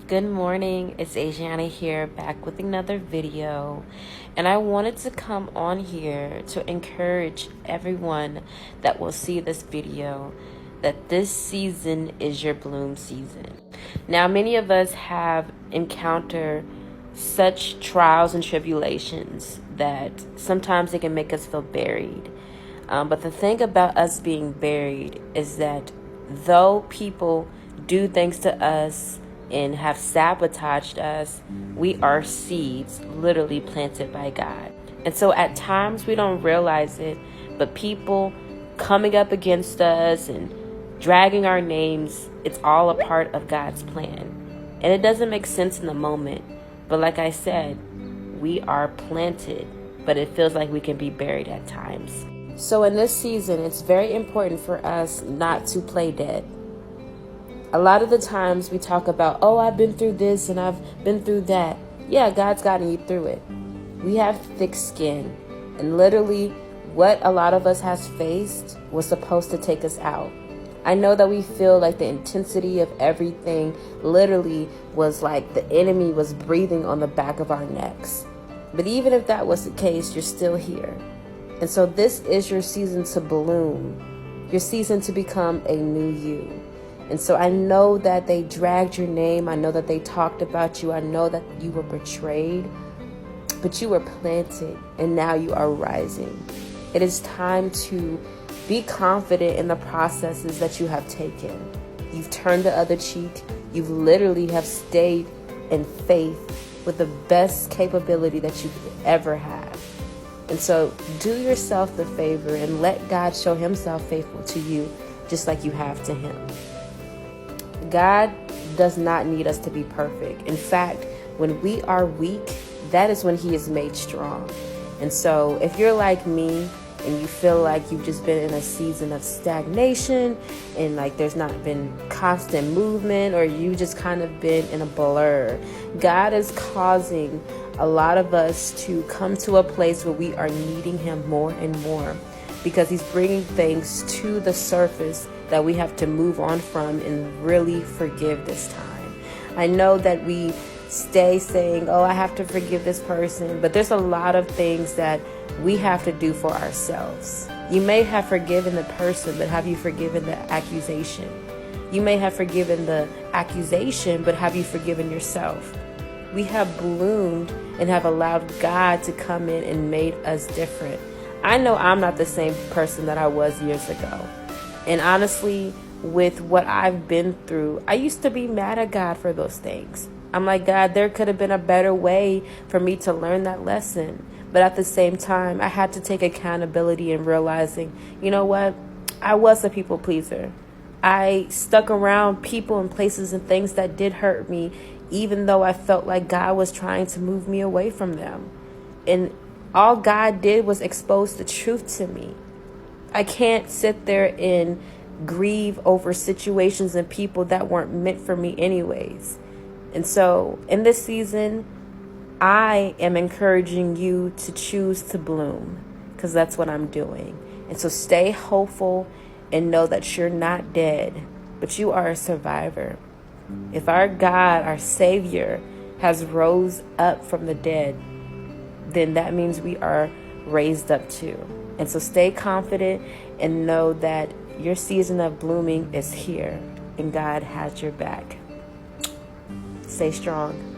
Good morning, it's Asiana here, back with another video, and I wanted to come on here to encourage everyone that will see this video that this season is your bloom season. Now, many of us have encountered such trials and tribulations that sometimes it can make us feel buried. But the thing about us being buried is that though people do things to us and have sabotaged us, we are seeds literally planted by God. And so at times we don't realize it, but people coming up against us and dragging our names, it's all a part of God's plan. And it doesn't make sense in the moment. But like I said, we are planted, but it feels like we can be buried at times. So in this season, it's very important for us not to play dead. A lot of the times we talk about, oh, I've been through this and I've been through that. Yeah, God's gotten you through it. We have thick skin. And literally what a lot of us has faced was supposed to take us out. I know that we feel like the intensity of everything literally was like the enemy was breathing on the back of our necks. But even if that was the case, you're still here. And so this is your season to bloom, your season to become a new you. And so I know that they dragged your name. I know that they talked about you. I know that you were betrayed, but you were planted and now you are rising. It is time to be confident in the processes that you have taken. You've turned the other cheek. You literally have stayed in faith with the best capability that you could ever have. And so do yourself the favor and let God show himself faithful to you just like you have to him. God does not need us to be perfect. In fact, when we are weak, that is when he is made strong. And so if you're like me and you feel like you've just been in a season of stagnation and like there's not been constant movement, or you just kind of been in a blur, God is causing a lot of us to come to a place where we are needing him more and more, because he's bringing things to the surface that we have to move on from and really forgive this time. I know that we stay saying, oh, I have to forgive this person, but there's a lot of things that we have to do for ourselves. You may have forgiven the person, but have you forgiven the accusation? You may have forgiven the accusation, but have you forgiven yourself? We have bloomed and have allowed God to come in and made us different. I know I'm not the same person that I was years ago. And honestly, with what I've been through, I used to be mad at God for those things. I'm like, God, there could have been a better way for me to learn that lesson. But at the same time, I had to take accountability and realizing, you know what? I was a people pleaser. I stuck around people and places and things that did hurt me, even though I felt like God was trying to move me away from them. And all God did was expose the truth to me. I can't sit there and grieve over situations and people that weren't meant for me anyways. And so in this season, I am encouraging you to choose to bloom, because that's what I'm doing. And so stay hopeful and know that you're not dead, but you are a survivor. If our God, our Savior, has rose up from the dead, then that means we are raised up too. And so stay confident and know that your season of blooming is here and God has your back. Stay strong.